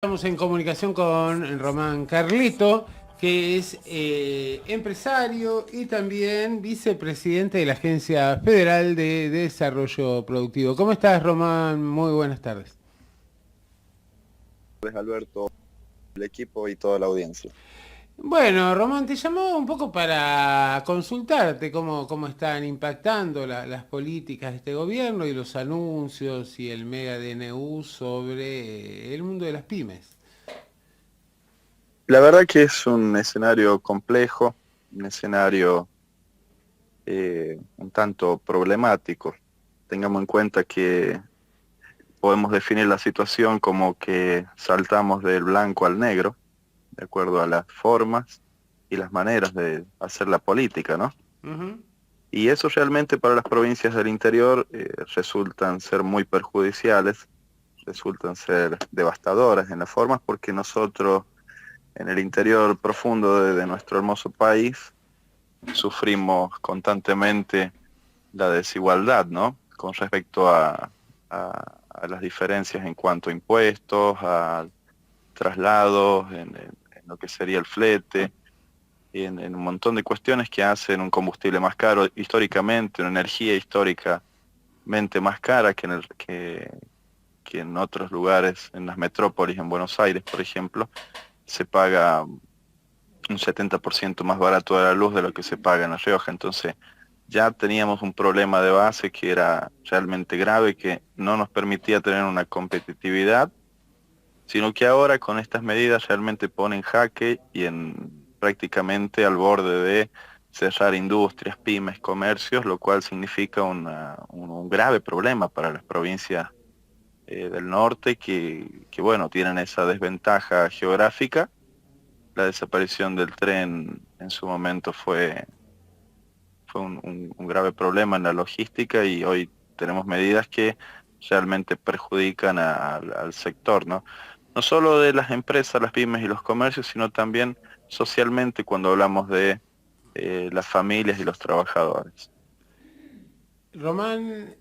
Estamos en comunicación con Román Carlito, que es empresario y también vicepresidente de la Agencia Federal de Desarrollo Productivo. ¿Cómo estás, Román? Muy buenas tardes. Alberto, el equipo y toda la audiencia. Bueno, Román, te llamaba un poco para consultarte cómo están impactando las políticas de este gobierno y los anuncios y el mega DNU sobre el mundo de las pymes. La verdad que es un escenario complejo, un escenario un tanto problemático. Tengamos en cuenta que podemos definir la situación como que saltamos del blanco al negro, de acuerdo a las formas y las maneras de hacer la política, ¿no? Ujú. Y eso realmente para las provincias del interior resultan ser muy perjudiciales, resultan ser devastadoras en las formas porque nosotros en el interior profundo de nuestro hermoso país sufrimos constantemente la desigualdad, ¿no? Con respecto a las diferencias en cuanto a impuestos, a traslados, en lo que sería el flete, y en un montón de cuestiones que hacen un combustible más caro históricamente, una energía históricamente más cara que en otros lugares, en las metrópolis, en Buenos Aires, por ejemplo, se paga un 70% más barato de la luz de lo que se paga en La Rioja. Entonces, ya teníamos un problema de base que era realmente grave, que no nos permitía tener una competitividad, sino que ahora con estas medidas realmente pone en jaque y en prácticamente al borde de cerrar industrias, pymes, comercios, lo cual significa un grave problema para las provincias del norte bueno, tienen esa desventaja geográfica. La desaparición del tren en su momento fue un grave problema en la logística y hoy tenemos medidas que realmente perjudican al sector, ¿no? No solo de las empresas, las pymes y los comercios, sino también socialmente cuando hablamos de las familias y los trabajadores. Román,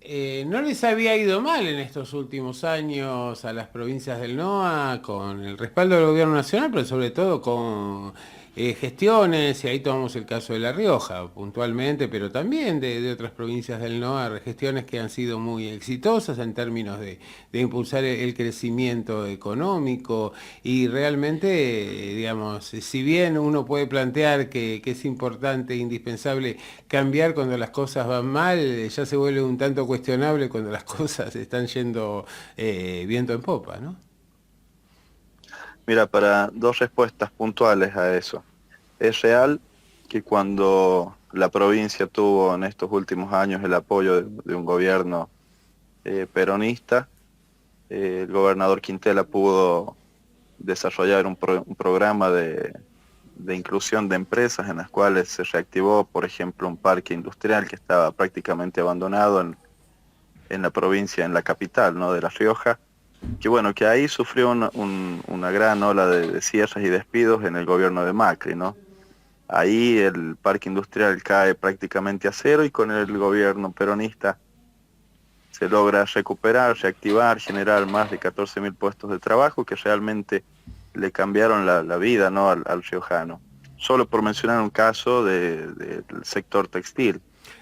¿no les había ido mal en estos últimos años a las provincias del NOA con el respaldo del gobierno nacional, pero sobre todo con gestiones, y ahí tomamos el caso de La Rioja puntualmente, pero también de otras provincias del NOA, gestiones que han sido muy exitosas en términos de impulsar el crecimiento económico y realmente, digamos, si bien uno puede plantear que es importante e indispensable cambiar cuando las cosas van mal, ya se vuelve un tanto cuestionable cuando las cosas están yendo viento en popa, ¿no? Mira, para dos respuestas puntuales a eso. Es real que cuando la provincia tuvo en estos últimos años el apoyo de un gobierno peronista, el gobernador Quintela pudo desarrollar un programa de inclusión de empresas en las cuales se reactivó, por ejemplo, un parque industrial que estaba prácticamente abandonado en la provincia, en la capital, ¿no? De La Rioja, que bueno, que ahí sufrió una gran ola de cierres y despidos en el gobierno de Macri, ¿no? Ahí el parque industrial cae prácticamente a cero y con el gobierno peronista se logra recuperar, reactivar, generar más de 14.000 puestos de trabajo que realmente le cambiaron la vida, ¿no? al riojano. Solo por mencionar un caso del sector textil,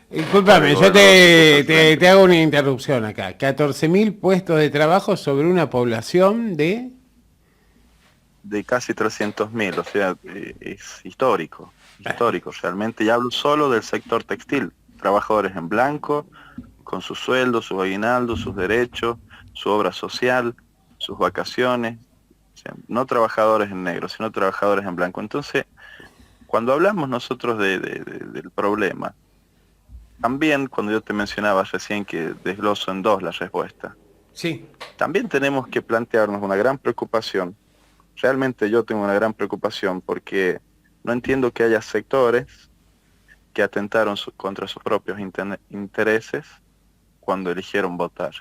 donde el Disculpame, yo gobernador se puso al te frente hago una interrupción acá. 14.000 puestos de trabajo sobre una población de... de casi 300.000, o sea, es histórico, histórico realmente. Y hablo solo del sector textil, trabajadores en blanco, con sus sueldos, sus aguinaldos, sus derechos, su obra social, sus vacaciones, o sea, no trabajadores en negro, sino trabajadores en blanco. Entonces, cuando hablamos nosotros del problema, también cuando yo te mencionaba recién que desgloso en dos la respuesta, Sí. también tenemos que plantearnos una gran preocupación. Realmente yo tengo una gran preocupación porque no entiendo que haya sectores que atentaron contra sus propios intereses cuando eligieron votar.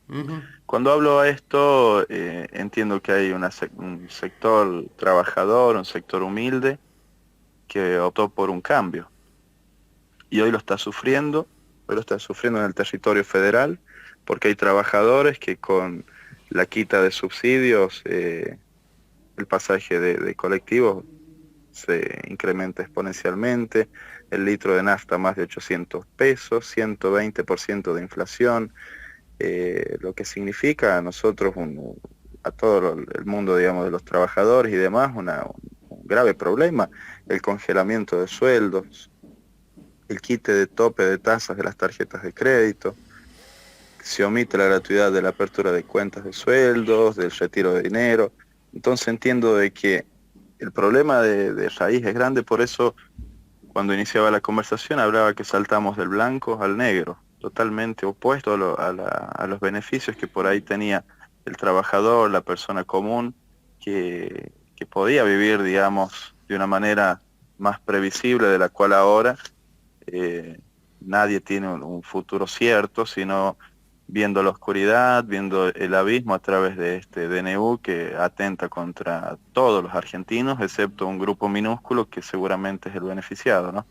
Ujú. Cuando hablo a esto, entiendo que hay un sector trabajador, un sector humilde, que optó por un cambio. Y hoy lo está sufriendo en el territorio federal, porque hay trabajadores que con la quita de subsidios el pasaje de colectivos se incrementa exponencialmente, el litro de nafta más de 800 pesos, 120% de inflación, lo que significa a nosotros, a todo el mundo, digamos, de los trabajadores y demás, un grave problema, el congelamiento de sueldos, el quite de tope de tasas de las tarjetas de crédito, se omite la gratuidad de la apertura de cuentas de sueldos, del retiro de dinero. Entonces entiendo de que el problema de raíz es grande, por eso cuando iniciaba la conversación hablaba que saltamos del blanco al negro, totalmente opuesto a los beneficios que por ahí tenía el trabajador, la persona común, que podía vivir, digamos, de una manera más previsible de la cual ahora nadie tiene un futuro cierto, sino viendo la oscuridad, viendo el abismo a través de este DNU que atenta contra todos los argentinos, excepto un grupo minúsculo que seguramente es el beneficiado, ¿no?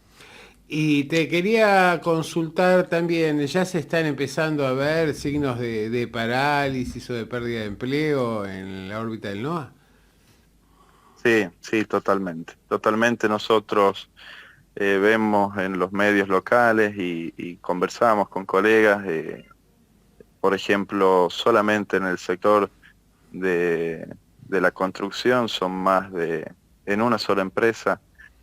Y te quería consultar también, ya se están empezando a ver signos de parálisis o de pérdida de empleo en la órbita del NOA. Sí, sí, totalmente. Totalmente nosotros vemos en los medios locales y conversamos con colegas, por ejemplo, solamente en el sector de la construcción son en una sola empresa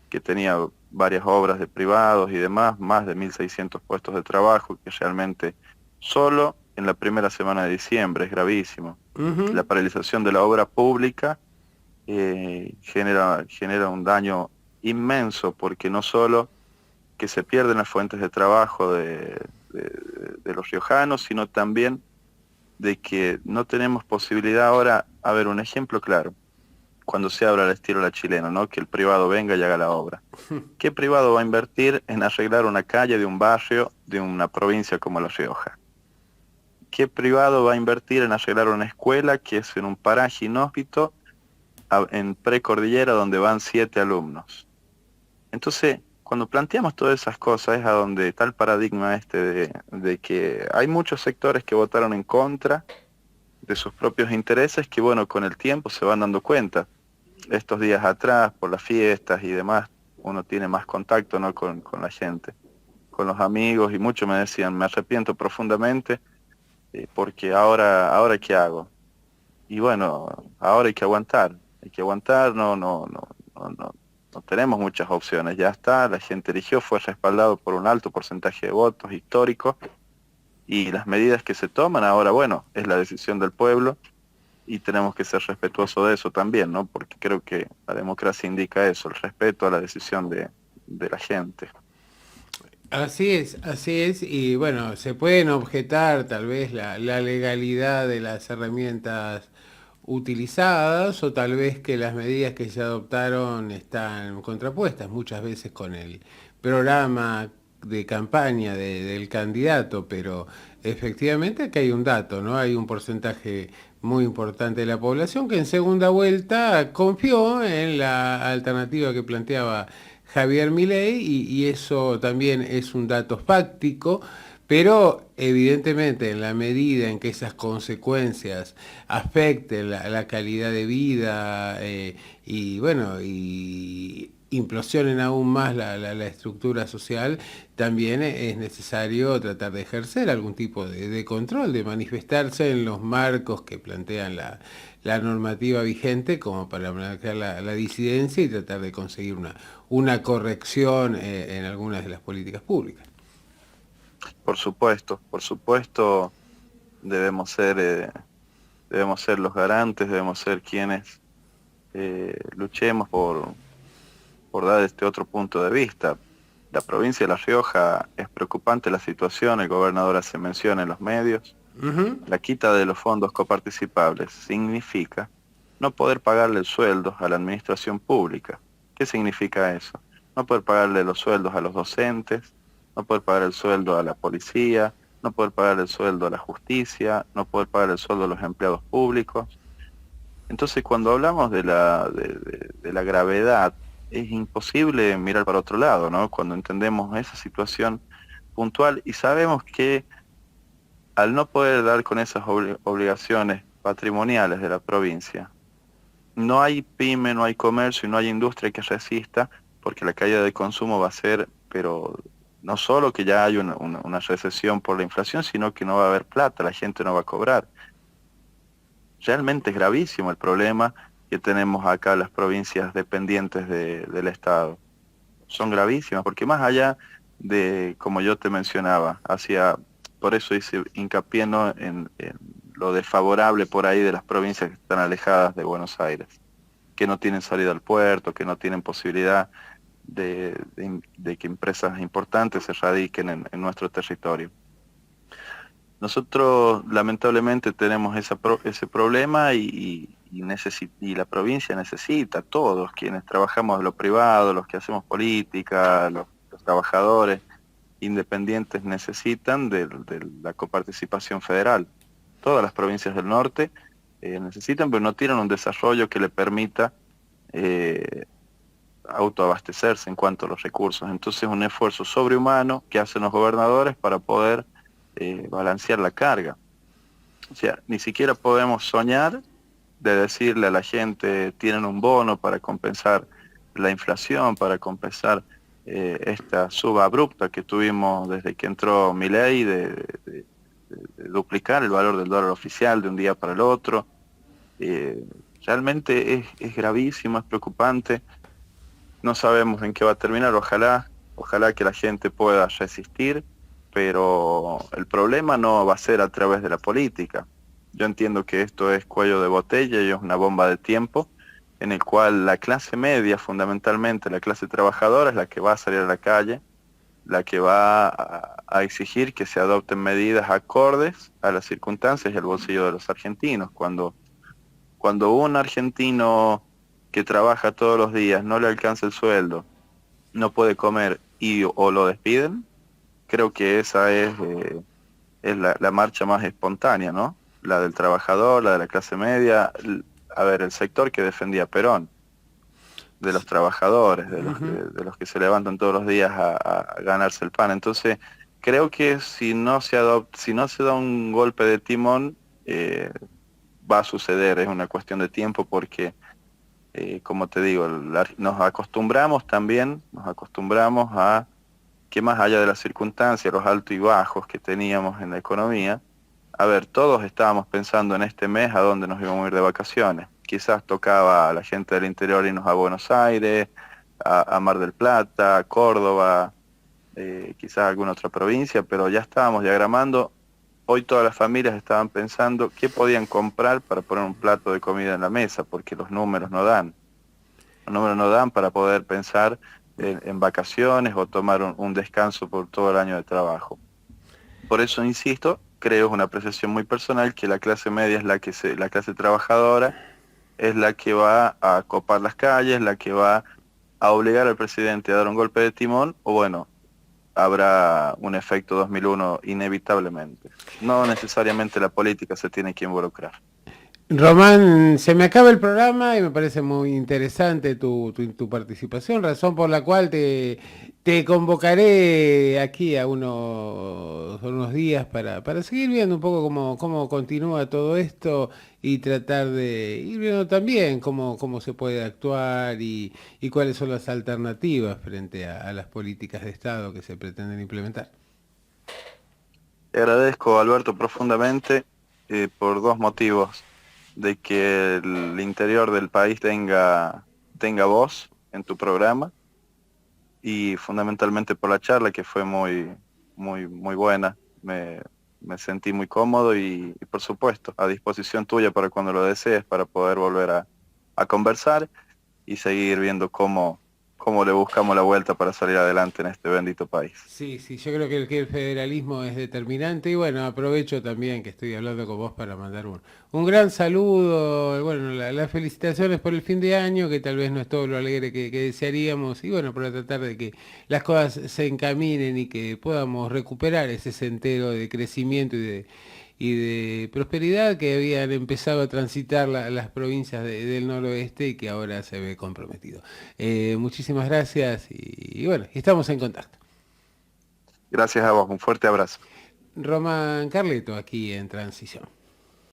que tenía varias obras de privados y demás, más de 1.600 puestos de trabajo, que realmente solo en la primera semana de diciembre es gravísimo. Ujú. La paralización de la obra pública genera un daño inmenso, porque no solo que se pierden las fuentes de trabajo de los riojanos, sino también de que no tenemos posibilidad ahora. A ver, un ejemplo claro, cuando se abra al estilo la chilena, ¿no? Que el privado venga y haga la obra. ¿Qué privado va a invertir en arreglar una calle de un barrio de una provincia como La Rioja? ¿Qué privado va a invertir en arreglar una escuela que es en un paraje inhóspito en precordillera donde van 7 alumnos? Entonces, cuando planteamos todas esas cosas es a donde está el paradigma este de que hay muchos sectores que votaron en contra de sus propios intereses que, bueno, con el tiempo se van dando cuenta. Estos días atrás, por las fiestas y demás, uno tiene más contacto, ¿no? con la gente, con los amigos, y muchos me decían, me arrepiento profundamente porque ahora ¿qué hago? Y bueno, ahora hay que aguantar, no tenemos muchas opciones, ya está, la gente eligió, fue respaldado por un alto porcentaje de votos históricos, y las medidas que se toman ahora, bueno, es la decisión del pueblo, y tenemos que ser respetuosos de eso también, ¿no? Porque creo que la democracia indica eso, el respeto a la decisión de la gente. Así es, y bueno, se pueden objetar tal vez la legalidad de las herramientas utilizadas o tal vez que las medidas que se adoptaron están contrapuestas muchas veces con el programa de campaña del candidato, pero efectivamente que hay un dato, ¿no? Hay un porcentaje muy importante de la población que en segunda vuelta confió en la alternativa que planteaba Javier Milei y eso también es un dato fáctico, pero evidentemente en la medida en que esas consecuencias afecten la calidad de vida y bueno, y implosionen aún más la estructura social, también es necesario tratar de ejercer algún tipo de control, de manifestarse en los marcos que plantean la normativa vigente como para marcar la disidencia y tratar de conseguir una corrección en algunas de las políticas públicas. Por supuesto, debemos ser, debemos ser los garantes, debemos ser quienes luchemos por dar este otro punto de vista. La provincia de La Rioja es preocupante la situación, el gobernador hace mención en los medios. Ujú. La quita de los fondos coparticipables significa no poder pagarle el sueldo a la administración pública. ¿Qué significa eso? No poder pagarle los sueldos a los docentes, no poder pagar el sueldo a la policía, no poder pagar el sueldo a la justicia, no poder pagar el sueldo a los empleados públicos. Entonces, cuando hablamos de la gravedad, es imposible mirar para otro lado, ¿no? Cuando entendemos esa situación puntual y sabemos que al no poder dar con esas obligaciones patrimoniales de la provincia, no hay pyme, no hay comercio y no hay industria que resista, porque la caída de consumo va a ser, pero no solo que ya hay una recesión por la inflación, sino que no va a haber plata, la gente no va a cobrar. Realmente es gravísimo el problema que tenemos acá en las provincias dependientes del Estado. Son gravísimas, porque más allá de, como yo te mencionaba, por eso hice hincapié, ¿no?, en lo desfavorable por ahí de las provincias que están alejadas de Buenos Aires, que no tienen salida al puerto, que no tienen posibilidad de que empresas importantes se radiquen en nuestro territorio. Nosotros lamentablemente tenemos ese problema y la provincia necesita, todos quienes trabajamos en lo privado, los que hacemos política, los trabajadores independientes necesitan de la coparticipación federal. Todas las provincias del norte necesitan, pero no tienen un desarrollo que le permita eh, autoabastecerse en cuanto a los recursos. Entonces es un esfuerzo sobrehumano que hacen los gobernadores para poder balancear la carga. O sea, ni siquiera podemos soñar de decirle a la gente, tienen un bono para compensar la inflación, para compensar esta suba abrupta que tuvimos desde que entró Milei de duplicar el valor del dólar oficial de un día para el otro. Realmente es gravísimo, es preocupante. No sabemos en qué va a terminar, ojalá que la gente pueda resistir, pero el problema no va a ser a través de la política. Yo entiendo que esto es cuello de botella y es una bomba de tiempo, en el cual la clase media, fundamentalmente la clase trabajadora, es la que va a salir a la calle, la que va a exigir que se adopten medidas acordes a las circunstancias y al bolsillo de los argentinos. Cuando un argentino que trabaja todos los días no le alcanza el sueldo, no puede comer o lo despiden, creo que esa es la marcha más espontánea, ¿no? La del trabajador, la de la clase media, a ver, el sector que defendía Perón, de los trabajadores, de los que se levantan todos los días a ganarse el pan. Entonces, creo que si no se da un golpe de timón, va a suceder, es una cuestión de tiempo porque, como te digo, nos acostumbramos a que más allá de las circunstancias, los altos y bajos que teníamos en la economía, a ver, todos estábamos pensando en este mes a dónde nos íbamos a ir de vacaciones. Quizás tocaba a la gente del interior irnos a Buenos Aires, a Mar del Plata, a Córdoba, quizás a alguna otra provincia, pero ya estábamos diagramando. Hoy todas las familias estaban pensando qué podían comprar para poner un plato de comida en la mesa, porque los números no dan. Los números no dan para poder pensar en vacaciones o tomar un descanso por todo el año de trabajo. Por eso insisto, creo, es una apreciación muy personal, que la clase media es la clase trabajadora es la que va a copar las calles, la que va a obligar al presidente a dar un golpe de timón, o bueno, habrá un efecto 2001 inevitablemente. No necesariamente la política se tiene que involucrar. Román, se me acaba el programa y me parece muy interesante tu participación, razón por la cual te convocaré aquí a unos días para seguir viendo un poco cómo continúa todo esto y tratar de ir viendo también cómo se puede actuar y cuáles son las alternativas frente a las políticas de Estado que se pretenden implementar. Te agradezco, Alberto, profundamente por dos motivos: de que el interior del país tenga voz en tu programa, y fundamentalmente por la charla, que fue muy buena. Me sentí muy cómodo y por supuesto a disposición tuya para cuando lo desees, para poder volver a conversar y seguir viendo cómo le buscamos la vuelta para salir adelante en este bendito país. Sí, yo creo que el federalismo es determinante y bueno, aprovecho también que estoy hablando con vos para mandar un gran saludo, bueno, las felicitaciones por el fin de año, que tal vez no es todo lo alegre que desearíamos y bueno, para tratar de que las cosas se encaminen y que podamos recuperar ese sendero de crecimiento y de prosperidad que habían empezado a transitar las provincias del noroeste y que ahora se ve comprometido. Muchísimas gracias y bueno, estamos en contacto. Gracias a vos, un fuerte abrazo. Román Carleto aquí en Transición.